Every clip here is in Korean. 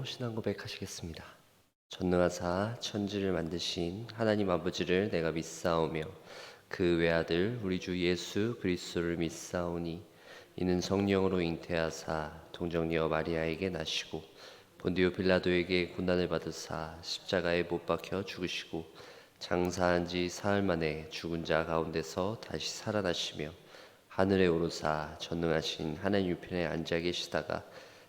신앙 고백하시겠습니다. 전능하사 천지를 만드신 하나님 아버지를 내가 믿사오며 그 외아들 우리 주 예수 그리스도를 믿사오니 이는 성령으로 잉태하사 동정녀 마리아에게 나시고 본디오 빌라도에게 고난을 받으사 십자가에 못 박혀 죽으시고 장사한 지 사흘 만에 죽은 자 가운데서 다시 살아나시며 하늘에 오르사 전능하신 하나님 우편에 앉아 계시다가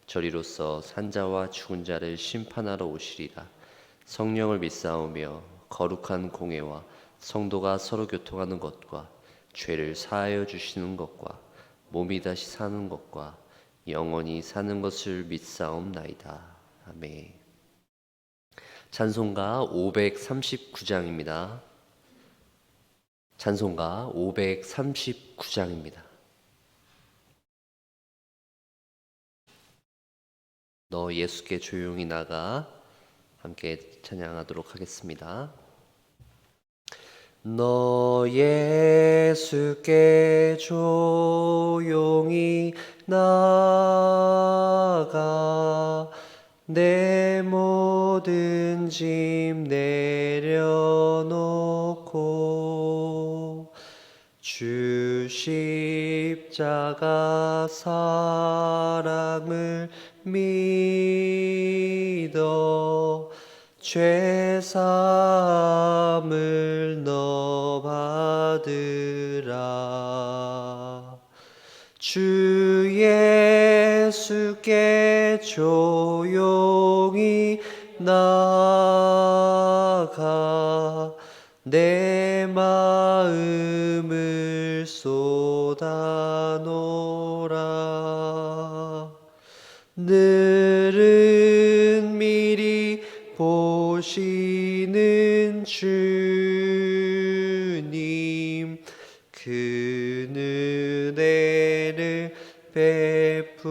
저리로서 산자와 죽은 자를 심판하러 오시리라. 성령을 믿사오며 거룩한 공회와 성도가 서로 교통하는 것과 죄를 사하여 주시는 것과 몸이 다시 사는 것과 영원히 사는 것을 믿사옵나이다. 아멘. 찬송가 539장입니다. 찬송가 539장입니다. 너 예수께 조용히 나가 함께 찬양하도록 하겠습니다. 너 예수께 조용히 나가 내 모든 짐 내려놓고 주 십자가 사랑을 믿어 죄사함을 너 받으라. 주 예수께 조용히 나가 내 마음을 쏟아놓으라. 늘은 미리 보시는 주님 그 은혜를 베푸시리.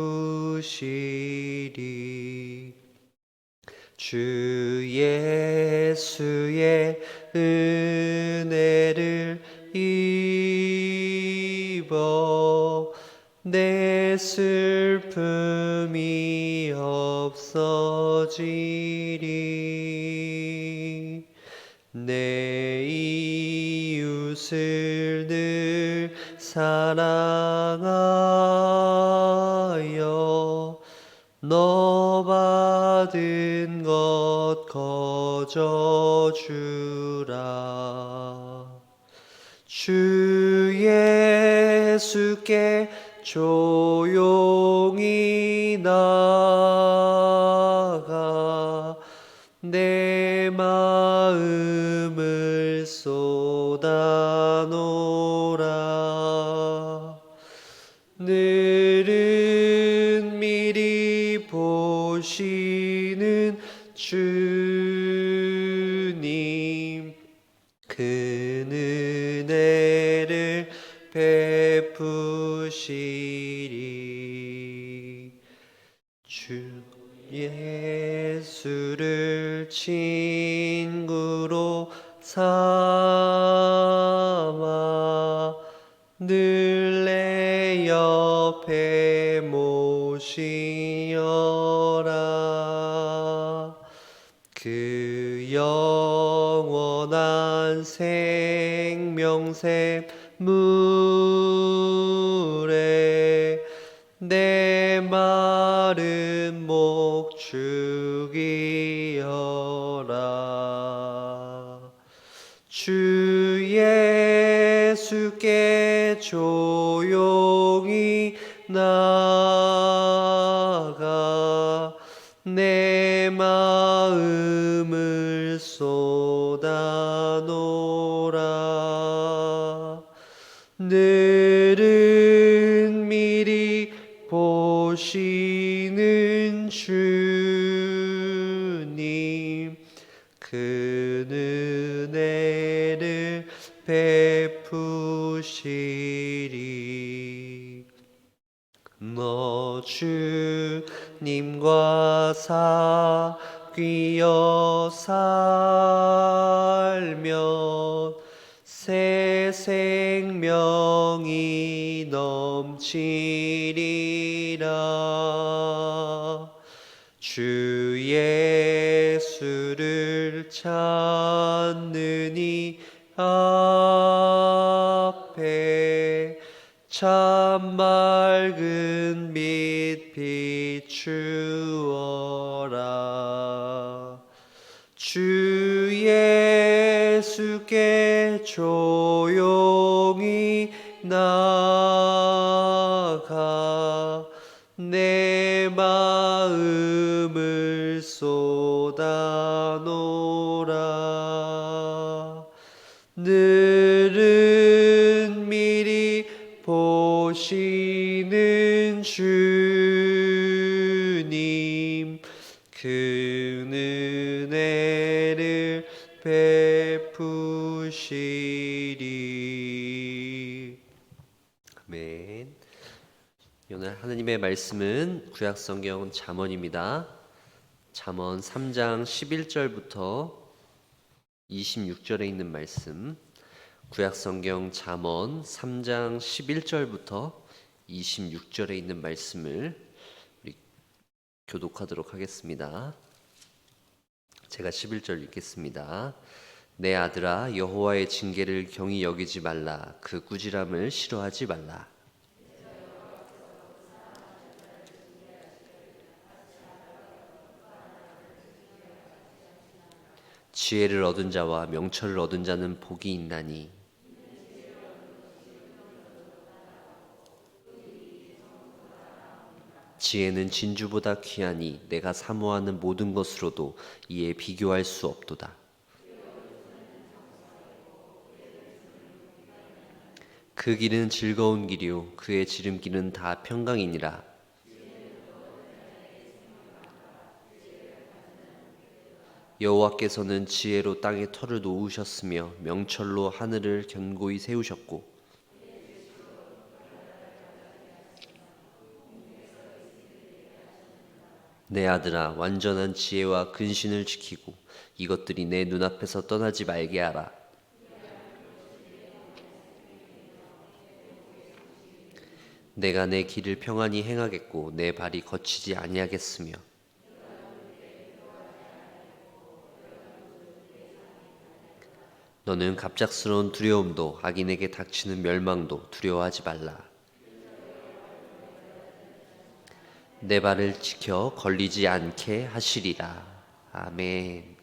주 예수의 은혜를 입어 내 슬픔이 없어지리. 내 이웃을 늘 사랑하여 너 받은 것 거저 주라. 주 예수께 조용히 나가 내 마음을 쏟아놓으라. 늘은 미리 보시는 주님 그 은혜를 베푸시리. 주 예수를 친구로 삼아 늘 내 옆에 모시어라. 그 영원한 생명샘 물에 내 마른 목 죽이어라. 주 예수께 조용히 나가 내 마음을 쏟아놓으라. 늘은 미리 보시는 주님 그 은혜를 베푸시리. 너 주님과 사귀어 살면 새 생명이 넘치리라. 주 예수를 찾느니 앞에 참 맑은 빛 비추어라. 주 예수께 조용히 나가 내 마음을 쏟아놓으라. 늘은 미리 보시는 주님, 그 은혜를 베푸시리. 아멘. 오늘 하나님의 말씀은 구약성경 잠언입니다. 잠언 3장 11절부터 26절에 있는 말씀, 구약성경 잠언 3장 11절부터 26절에 있는 말씀을 우리 교독하도록 하겠습니다. 제가 11절 읽겠습니다. 내 아들아, 여호와의 징계를 경히 여기지 말라. 그 꾸지람을 싫어하지 말라. 지혜를 얻은 자와 명철을 얻은 자는 복이 있나니 지혜는 진주보다 귀하니 내가 사모하는 모든 것으로도 이에 비교할 수 없도다. 그 길은 즐거운 길이요 그의 지름길은 다 평강이니라. 여호와께서는 지혜로 땅에 터를 놓으셨으며 명철로 하늘을 견고히 세우셨고 내 아들아, 완전한 지혜와 근신을 지키고 이것들이 내 눈앞에서 떠나지 말게 하라. 내가 내 길을 평안히 행하겠고 내 발이 거치지 아니하겠으며 너는 갑작스러운 두려움도 악인에게 닥치는 멸망도 두려워하지 말라. 내 발을 지켜 걸리지 않게 하시리라. 아멘.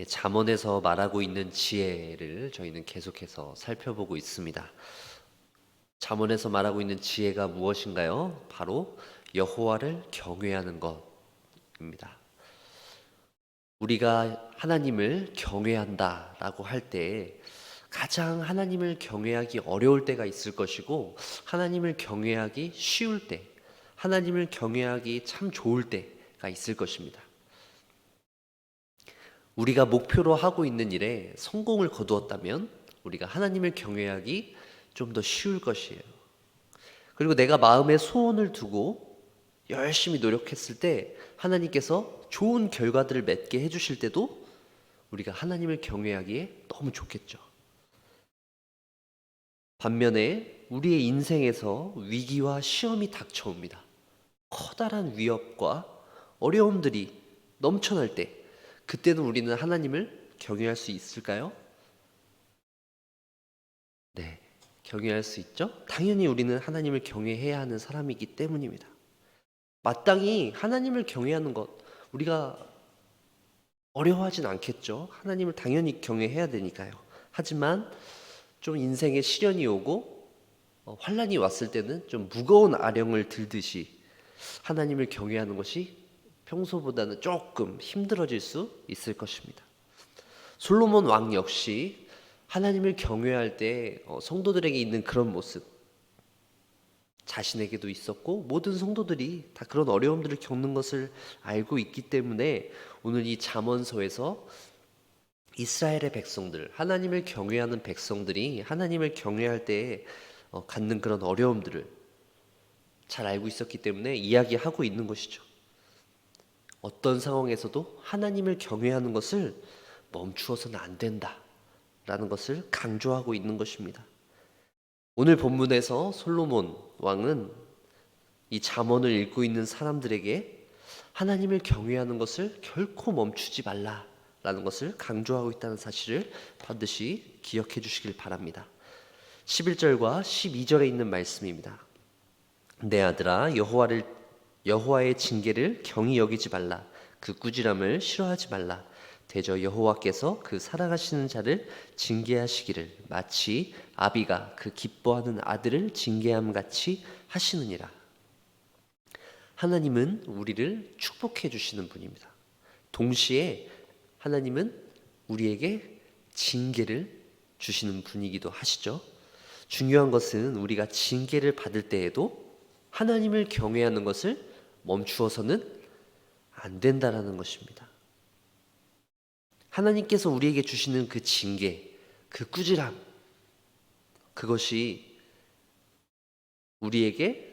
잠언에서 말하고 있는 지혜를 저희는 계속해서 살펴보고 있습니다. 잠언에서 말하고 있는 지혜가 무엇인가요? 바로 여호와를 경외하는 것입니다. 우리가 하나님을 경외한다라고 할 때 가장 하나님을 경외하기 어려울 때가 있을 것이고 하나님을 경외하기 쉬울 때, 하나님을 경외하기 참 좋을 때가 있을 것입니다. 우리가 목표로 하고 있는 일에 성공을 거두었다면 우리가 하나님을 경외하기 좀 더 쉬울 것이에요. 그리고 내가 마음에 소원을 두고 열심히 노력했을 때 하나님께서 좋은 결과들을 맺게 해주실 때도 우리가 하나님을 경외하기에 너무 좋겠죠. 반면에 우리의 인생에서 위기와 시험이 닥쳐옵니다. 커다란 위협과 어려움들이 넘쳐날 때 그때는 우리는 하나님을 경외할 수 있을까요? 네, 경외할 수 있죠? 당연히 우리는 하나님을 경외해야 하는 사람이기 때문입니다. 마땅히 하나님을 경외하는 것 우리가 어려워하진 않겠죠. 하나님을 당연히 경외해야 되니까요. 하지만 좀 인생에 시련이 오고 환난이 왔을 때는 좀 무거운 아령을 들듯이 하나님을 경외하는 것이 평소보다는 조금 힘들어질 수 있을 것입니다. 솔로몬 왕 역시 하나님을 경외할 때 성도들에게 있는 그런 모습 자신에게도 있었고 모든 성도들이 다 그런 어려움들을 겪는 것을 알고 있기 때문에 오늘 이 잠언서에서 이스라엘의 백성들, 하나님을 경외하는 백성들이 하나님을 경외할 때 갖는 그런 어려움들을 잘 알고 있었기 때문에 이야기하고 있는 것이죠. 어떤 상황에서도 하나님을 경외하는 것을 멈추어서는 안 된다라는 것을 강조하고 있는 것입니다. 오늘 본문에서 솔로몬 왕은 이 잠언을 읽고 있는 사람들에게 하나님을 경외하는 것을 결코 멈추지 말라라는 것을 강조하고 있다는 사실을 반드시 기억해 주시길 바랍니다. 11절과 12절에 있는 말씀입니다. 내 아들아, 여호와의 징계를 경히 여기지 말라. 그 꾸지람을 싫어하지 말라. 대저 여호와께서 그 살아가시는 자를 징계하시기를 마치 아비가 그 기뻐하는 아들을 징계함 같이 하시느니라. 하나님은 우리를 축복해 주시는 분입니다. 동시에 하나님은 우리에게 징계를 주시는 분이기도 하시죠. 중요한 것은 우리가 징계를 받을 때에도 하나님을 경외하는 것을 멈추어서는 안 된다라는 것입니다. 하나님께서 우리에게 주시는 그 징계, 그 꾸지람, 그것이 우리에게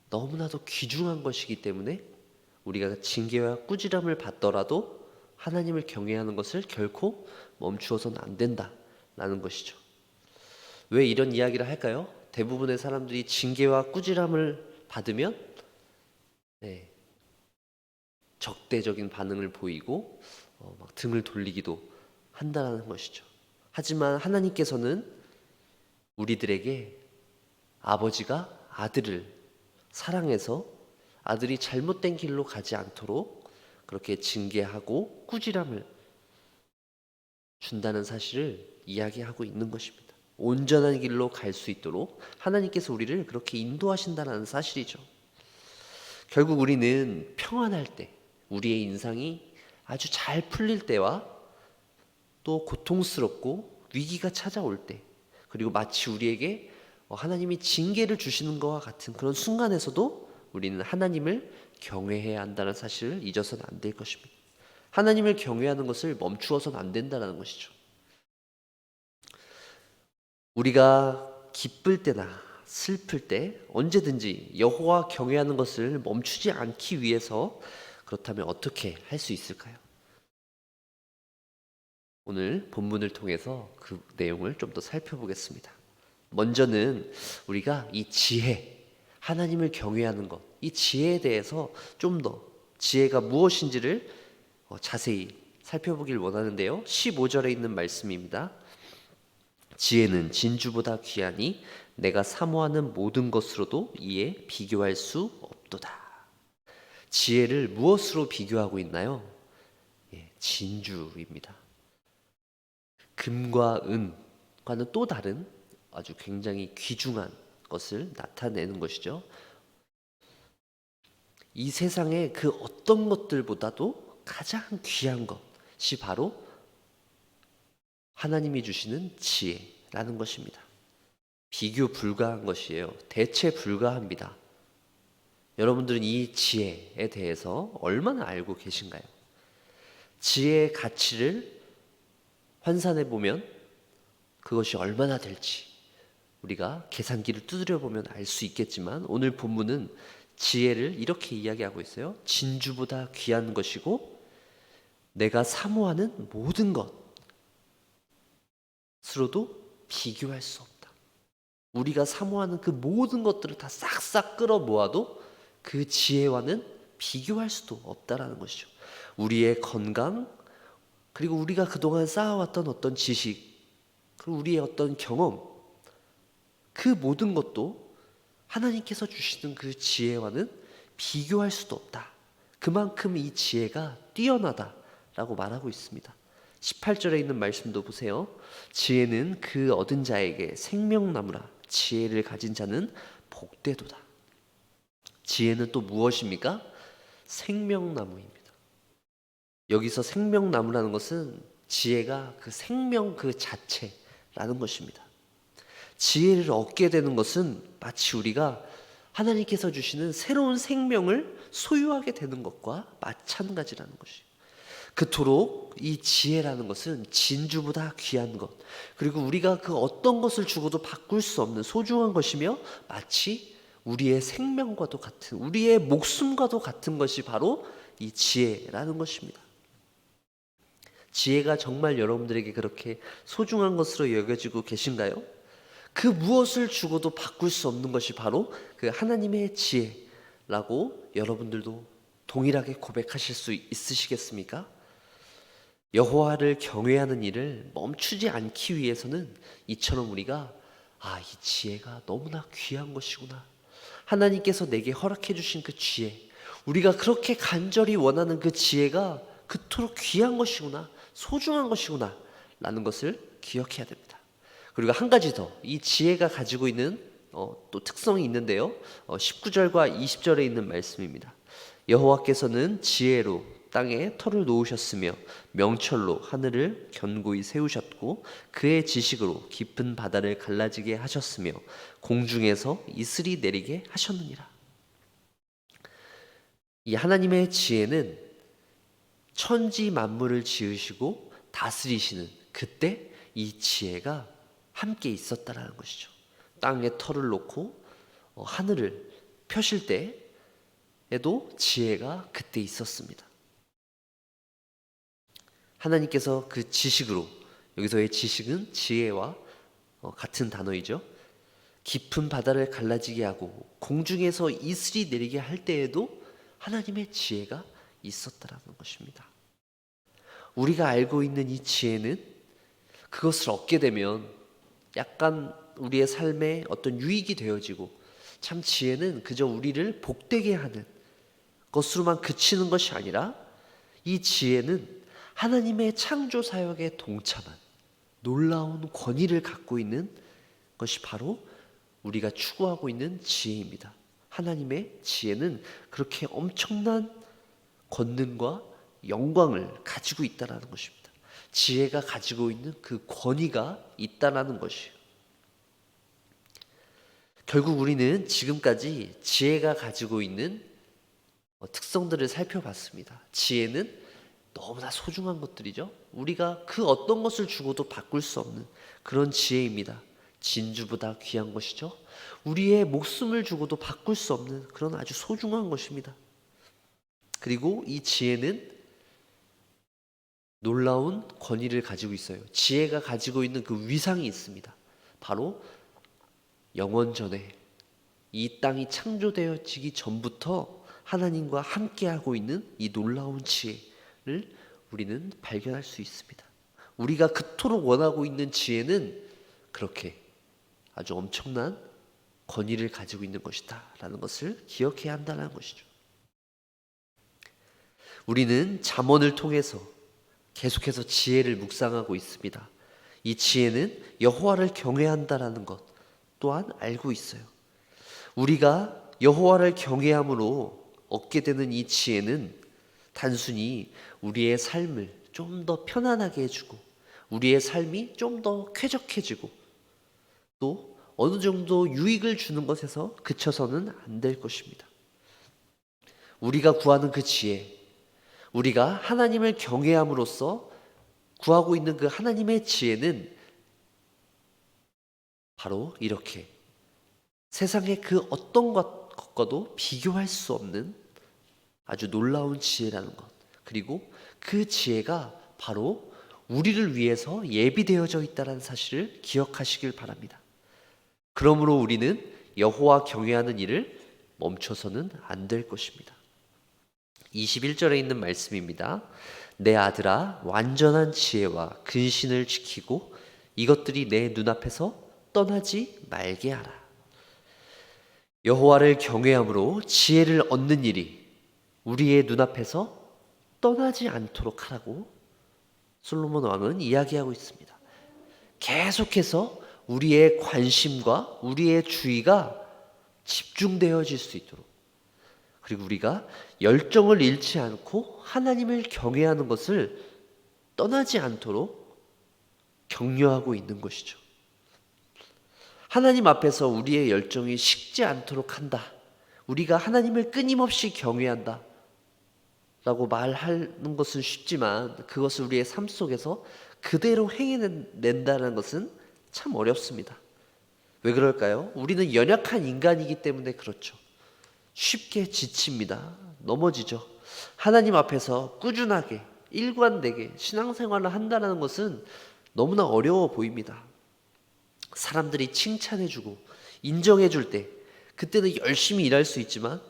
너무나도 귀중한 것이기 때문에 우리가 징계와 꾸지람을 받더라도 하나님을 경외하는 것을 결코 멈추어서는 안 된다라는 것이죠. 왜 이런 이야기를 할까요? 대부분의 사람들이 징계와 꾸지람을 받으면 적대적인 반응을 보이고 막 등을 돌리기도 한다는 것이죠. 하지만 하나님께서는 우리들에게 아버지가 아들을 사랑해서 아들이 잘못된 길로 가지 않도록 그렇게 징계하고 꾸지람을 준다는 사실을 이야기하고 있는 것입니다. 온전한 길로 갈 수 있도록 하나님께서 우리를 그렇게 인도하신다는 사실이죠. 결국 우리는 평안할 때, 우리의 인상이 아주 잘 풀릴 때와 또 고통스럽고 위기가 찾아올 때, 그리고 마치 우리에게 하나님이 징계를 주시는 것과 같은 그런 순간에서도 우리는 하나님을 경외해야 한다는 사실을 잊어서는 안 될 것입니다. 하나님을 경외하는 것을 멈추어서는 안 된다는 것이죠. 우리가 기쁠 때나 슬플 때 언제든지 여호와 경외하는 것을 멈추지 않기 위해서 그렇다면 어떻게 할 수 있을까요? 오늘 본문을 통해서 그 내용을 좀 더 살펴보겠습니다. 먼저는 우리가 이 지혜, 하나님을 경외하는 것, 이 지혜에 대해서 좀 더 지혜가 무엇인지를 자세히 살펴보길 원하는데요. 15절에 있는 말씀입니다. 지혜는 진주보다 귀하니 내가 사모하는 모든 것으로도 이에 비교할 수 없도다. 지혜를 무엇으로 비교하고 있나요? 진주입니다. 금과 은과는 또 다른 아주 굉장히 귀중한 것을 나타내는 것이죠. 이 세상의 그 어떤 것들보다도 가장 귀한 것이 바로 하나님이 주시는 지혜라는 것입니다. 비교 불가한 것이에요. 대체 불가합니다. 여러분들은 이 지혜에 대해서 얼마나 알고 계신가요? 지혜의 가치를 환산해 보면 그것이 얼마나 될지 우리가 계산기를 두드려 보면 알 수 있겠지만, 오늘 본문은 지혜를 이렇게 이야기하고 있어요. 진주보다 귀한 것이고 내가 사모하는 모든 것으로도 비교할 수 없다. 우리가 사모하는 그 모든 것들을 다 싹싹 끌어 모아도 그 지혜와는 비교할 수도 없다라는 것이죠. 우리의 건강, 그리고 우리가 그동안 쌓아왔던 어떤 지식, 그리고 우리의 어떤 경험, 그 모든 것도 하나님께서 주시는 그 지혜와는 비교할 수도 없다. 그만큼 이 지혜가 뛰어나다라고 말하고 있습니다. 18절에 있는 말씀도 보세요. 지혜는 그 얻은 자에게 생명나무라. 지혜를 가진 자는 복되도다. 지혜는 또 무엇입니까? 생명나무입니다. 여기서 생명나무라는 것은 지혜가 그 생명 그 자체라는 것입니다. 지혜를 얻게 되는 것은 마치 우리가 하나님께서 주시는 새로운 생명을 소유하게 되는 것과 마찬가지라는 것이에요. 그토록 이 지혜라는 것은 진주보다 귀한 것, 그리고 우리가 그 어떤 것을 주고도 바꿀 수 없는 소중한 것이며 마치 우리의 생명과도 같은, 우리의 목숨과도 같은 것이 바로 이 지혜라는 것입니다. 지혜가 정말 여러분들에게 그렇게 소중한 것으로 여겨지고 계신가요? 그 무엇을 주고도 바꿀 수 없는 것이 바로 그 하나님의 지혜, 라고 여러분들도 동일하게 고백하실 수 있으시겠습니까? 여호와를 경외하는 일을 멈추지 않기 위해서는 이처럼 우리가 이 지혜가 너무나 귀한 것이구나. 하나님께서 내게 허락해 주신 그 지혜, 우리가 그렇게 간절히 원하는 그 지혜가 그토록 귀한 것이구나, 소중한 것이구나 라는 것을 기억해야 됩니다. 그리고 한 가지 더, 이 지혜가 가지고 있는 또 특성이 있는데요. 19절과 20절에 있는 말씀입니다. 여호와께서는 지혜로 땅에 터를 놓으셨으며 명철로 하늘을 견고히 세우셨고 그의 지식으로 깊은 바다를 갈라지게 하셨으며 공중에서 이슬이 내리게 하셨느니라. 이 하나님의 지혜는 천지 만물을 지으시고 다스리시는 그때 이 지혜가 함께 있었다라는 것이죠. 땅에 털을 놓고 하늘을 펴실 때에도 지혜가 그때 있었습니다. 하나님께서 그 지식으로, 여기서의 지식은 지혜와 같은 단어이죠. 깊은 바다를 갈라지게 하고 공중에서 이슬이 내리게 할 때에도 하나님의 지혜가 있었다라는 것입니다. 우리가 알고 있는 이 지혜는 그것을 얻게 되면 약간 우리의 삶에 어떤 유익이 되어지고, 참 지혜는 그저 우리를 복되게 하는 것으로만 그치는 것이 아니라 이 지혜는 하나님의 창조 사역에 동참한 놀라운 권위를 갖고 있는 것이 바로 우리가 추구하고 있는 지혜입니다. 하나님의 지혜는 그렇게 엄청난 권능과 영광을 가지고 있다는 것입니다. 지혜가 가지고 있는 그 권위가 있다는 것이에요. 결국 우리는 지금까지 지혜가 가지고 있는 특성들을 살펴봤습니다. 지혜는 너무나 소중한 것들이죠. 우리가 그 어떤 것을 주고도 바꿀 수 없는 그런 지혜입니다. 진주보다 귀한 것이죠. 우리의 목숨을 주고도 바꿀 수 없는 그런 아주 소중한 것입니다. 그리고 이 지혜는 놀라운 권위를 가지고 있어요. 지혜가 가지고 있는 그 위상이 있습니다. 바로 영원 전에 이 땅이 창조되어지기 전부터 하나님과 함께하고 있는 이 놀라운 지혜를 우리는 발견할 수 있습니다. 우리가 그토록 원하고 있는 지혜는 그렇게 아주 엄청난 권위를 가지고 있는 것이다 라는 것을 기억해야 한다는 것이죠. 우리는 잠언을 통해서 계속해서 지혜를 묵상하고 있습니다. 이 지혜는 여호와를 경외한다라는 것 또한 알고 있어요. 우리가 여호와를 경외함으로 얻게 되는 이 지혜는 단순히 우리의 삶을 좀 더 편안하게 해주고 우리의 삶이 좀 더 쾌적해지고 또 어느 정도 유익을 주는 것에서 그쳐서는 안 될 것입니다. 우리가 구하는 그 지혜, 우리가 하나님을 경외함으로써 구하고 있는 그 하나님의 지혜는 바로 이렇게 세상의 그 어떤 것과도 비교할 수 없는 아주 놀라운 지혜라는 것, 그리고 그 지혜가 바로 우리를 위해서 예비되어져 있다는 사실을 기억하시길 바랍니다. 그러므로 우리는 여호와 경외하는 일을 멈춰서는 안 될 것입니다. 21절에 있는 말씀입니다. 내 아들아, 완전한 지혜와 근신을 지키고 이것들이 내 눈앞에서 떠나지 말게 하라. 여호와를 경외함으로 지혜를 얻는 일이 우리의 눈앞에서 떠나지 않도록 하라고 솔로몬 왕은 이야기하고 있습니다. 계속해서 우리의 관심과 우리의 주의가 집중되어질 수 있도록, 그리고 우리가 열정을 잃지 않고 하나님을 경외하는 것을 떠나지 않도록 격려하고 있는 것이죠. 하나님 앞에서 우리의 열정이 식지 않도록 한다, 우리가 하나님을 끊임없이 경외한다 라고 말하는 것은 쉽지만 그것을 우리의 삶 속에서 그대로 행해낸다는 것은 참 어렵습니다. 왜 그럴까요? 우리는 연약한 인간이기 때문에 그렇죠. 쉽게 지칩니다. 넘어지죠. 하나님 앞에서 꾸준하게 일관되게 신앙생활을 한다는 것은 너무나 어려워 보입니다. 사람들이 칭찬해주고 인정해줄 때 그때는 열심히 일할 수 있지만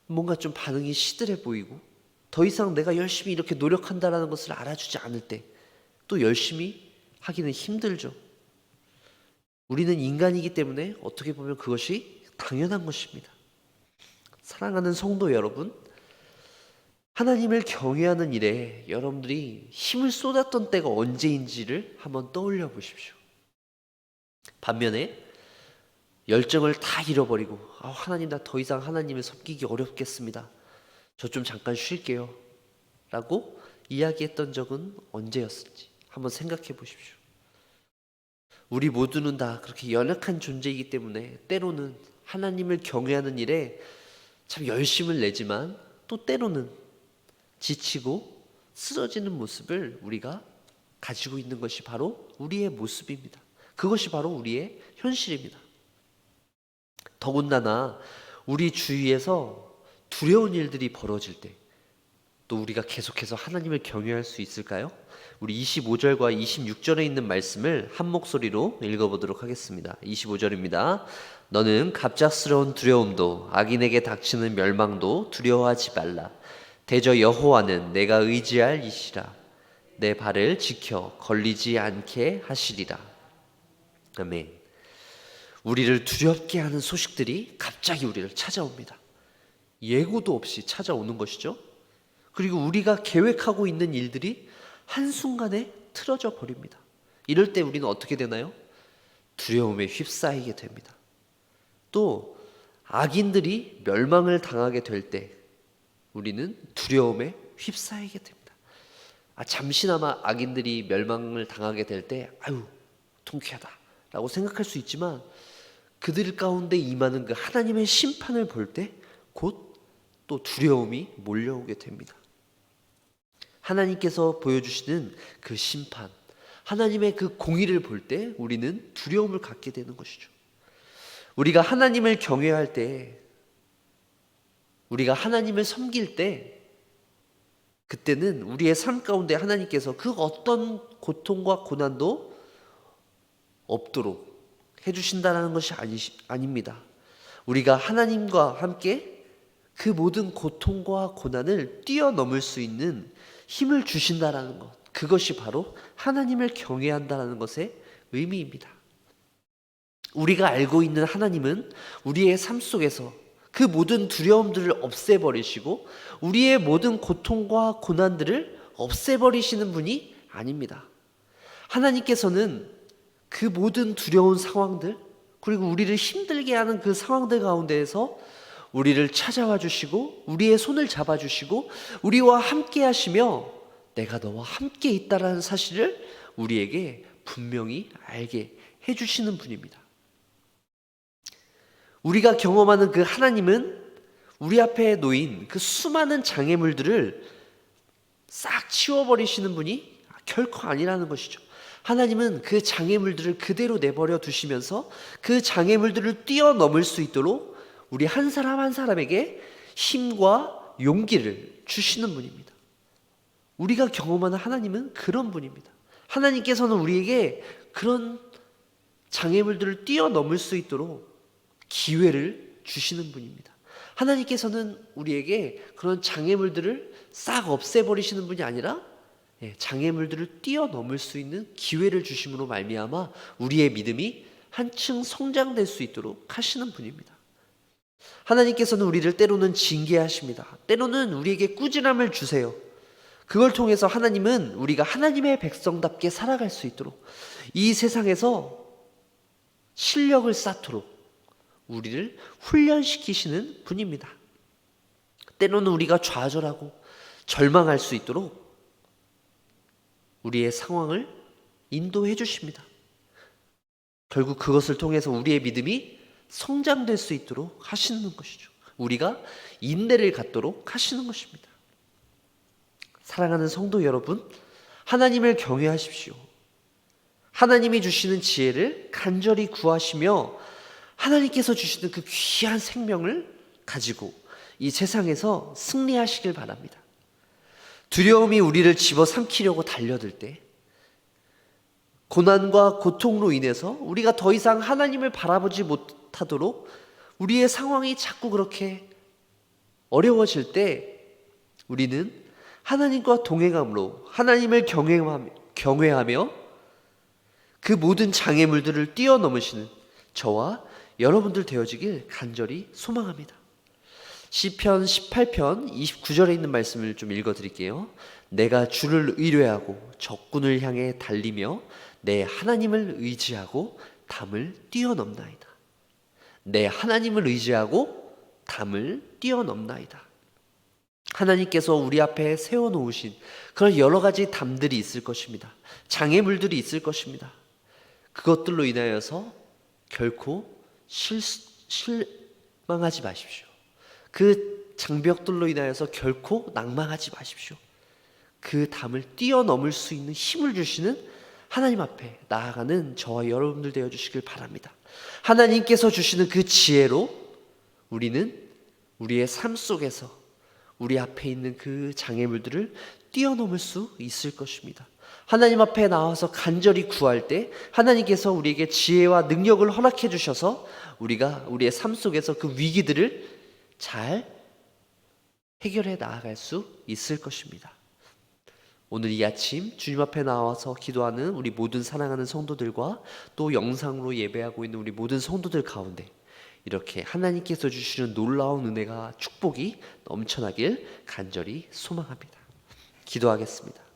뭔가 좀 반응이 시들해 보이고 더 이상 내가 열심히 이렇게 노력한다라는 것을 알아주지 않을 때 또 열심히 하기는 힘들죠. 우리는 인간이기 때문에 어떻게 보면 그것이 당연한 것입니다. 사랑하는 성도 여러분, 하나님을 경외하는 일에 여러분들이 힘을 쏟았던 때가 언제인지를 한번 떠올려 보십시오. 반면에 열정을 다 잃어버리고 하나님, 나 더 이상 하나님을 섬기기 어렵겠습니다. 저 좀 잠깐 쉴게요 라고 이야기했던 적은 언제였을지 한번 생각해 보십시오. 우리 모두는 다 그렇게 연약한 존재이기 때문에 때로는 하나님을 경외하는 일에 참 열심을 내지만 또 때로는 지치고 쓰러지는 모습을 우리가 가지고 있는 것이 바로 우리의 모습입니다. 그것이 바로 우리의 현실입니다. 더군다나 우리 주위에서 두려운 일들이 벌어질 때 또 우리가 계속해서 하나님을 경외할 수 있을까요? 우리 25절과 26절에 있는 말씀을 한 목소리로 읽어보도록 하겠습니다. 25절입니다. 너는 갑작스러운 두려움도 악인에게 닥치는 멸망도 두려워하지 말라. 대저 여호와는 내가 의지할 이시라. 내 발을 지켜 걸리지 않게 하시리라. 아멘. 우리를 두렵게 하는 소식들이 갑자기 우리를 찾아옵니다. 예고도 없이 찾아오는 것이죠. 그리고 우리가 계획하고 있는 일들이 한순간에 틀어져 버립니다. 이럴 때 우리는 어떻게 되나요? 두려움에 휩싸이게 됩니다. 또 악인들이 멸망을 당하게 될 때 우리는 두려움에 휩싸이게 됩니다. 잠시나마 악인들이 멸망을 당하게 될 때 아유 통쾌하다 라고 생각할 수 있지만 그들 가운데 임하는 그 하나님의 심판을 볼 때 곧 또 두려움이 몰려오게 됩니다. 하나님께서 보여주시는 그 심판, 하나님의 그 공의를 볼 때 우리는 두려움을 갖게 되는 것이죠. 우리가 하나님을 경외할 때, 우리가 하나님을 섬길 때, 그때는 우리의 삶 가운데 하나님께서 그 어떤 고통과 고난도 없도록 해주신다는 것이 아닙니다. 우리가 하나님과 함께 그 모든 고통과 고난을 뛰어넘을 수 있는 힘을 주신다라는 것, 그것이 바로 하나님을 경외한다는 것의 의미입니다. 우리가 알고 있는 하나님은 우리의 삶 속에서 그 모든 두려움들을 없애버리시고 우리의 모든 고통과 고난들을 없애버리시는 분이 아닙니다. 하나님께서는 그 모든 두려운 상황들, 그리고 우리를 힘들게 하는 그 상황들 가운데에서 우리를 찾아와 주시고 우리의 손을 잡아 주시고 우리와 함께 하시며 내가 너와 함께 있다라는 사실을 우리에게 분명히 알게 해주시는 분입니다. 우리가 경험하는 그 하나님은 우리 앞에 놓인 그 수많은 장애물들을 싹 치워버리시는 분이 결코 아니라는 것이죠. 하나님은 그 장애물들을 그대로 내버려 두시면서 그 장애물들을 뛰어넘을 수 있도록 우리 한 사람 한 사람에게 힘과 용기를 주시는 분입니다. 우리가 경험하는 하나님은 그런 분입니다. 하나님께서는 우리에게 그런 장애물들을 뛰어넘을 수 있도록 기회를 주시는 분입니다. 하나님께서는 우리에게 그런 장애물들을 싹 없애버리시는 분이 아니라 장애물들을 뛰어넘을 수 있는 기회를 주심으로 말미암아 우리의 믿음이 한층 성장될 수 있도록 하시는 분입니다. 하나님께서는 우리를 때로는 징계하십니다. 때로는 우리에게 꾸지람을 주세요. 그걸 통해서 하나님은 우리가 하나님의 백성답게 살아갈 수 있도록 이 세상에서 실력을 쌓도록 우리를 훈련시키시는 분입니다. 때로는 우리가 좌절하고 절망할 수 있도록 우리의 상황을 인도해 주십니다. 결국 그것을 통해서 우리의 믿음이 성장될 수 있도록 하시는 것이죠. 우리가 인내를 갖도록 하시는 것입니다. 사랑하는 성도 여러분, 하나님을 경외하십시오. 하나님이 주시는 지혜를 간절히 구하시며 하나님께서 주시는 그 귀한 생명을 가지고 이 세상에서 승리하시길 바랍니다. 두려움이 우리를 집어삼키려고 달려들 때, 고난과 고통으로 인해서 우리가 더 이상 하나님을 바라보지 못하도록 우리의 상황이 자꾸 그렇게 어려워질 때 우리는 하나님과 동행함으로 하나님을 경외하며 그 모든 장애물들을 뛰어넘으시는 저와 여러분들 되어지길 간절히 소망합니다. 시편 18편 29절에 있는 말씀을 좀 읽어드릴게요. 내가 주를 의뢰하고 적군을 향해 달리며 내 하나님을 의지하고 담을 뛰어넘나이다. 내 하나님을 의지하고 담을 뛰어넘나이다. 하나님께서 우리 앞에 세워놓으신 그런 여러 가지 담들이 있을 것입니다. 장애물들이 있을 것입니다. 그것들로 인하여서 결코 실망하지 마십시오. 그 장벽들로 인하여서 결코 낭망하지 마십시오. 그 담을 뛰어넘을 수 있는 힘을 주시는 하나님 앞에 나아가는 저와 여러분들 되어주시길 바랍니다. 하나님께서 주시는 그 지혜로 우리는 우리의 삶 속에서 우리 앞에 있는 그 장애물들을 뛰어넘을 수 있을 것입니다. 하나님 앞에 나와서 간절히 구할 때 하나님께서 우리에게 지혜와 능력을 허락해 주셔서 우리가 우리의 삶 속에서 그 위기들을 잘 해결해 나아갈 수 있을 것입니다. 오늘 이 아침 주님 앞에 나와서 기도하는 우리 모든 사랑하는 성도들과 또 영상으로 예배하고 있는 우리 모든 성도들 가운데 이렇게 하나님께서 주시는 놀라운 은혜가 축복이 넘쳐나길 간절히 소망합니다. 기도하겠습니다.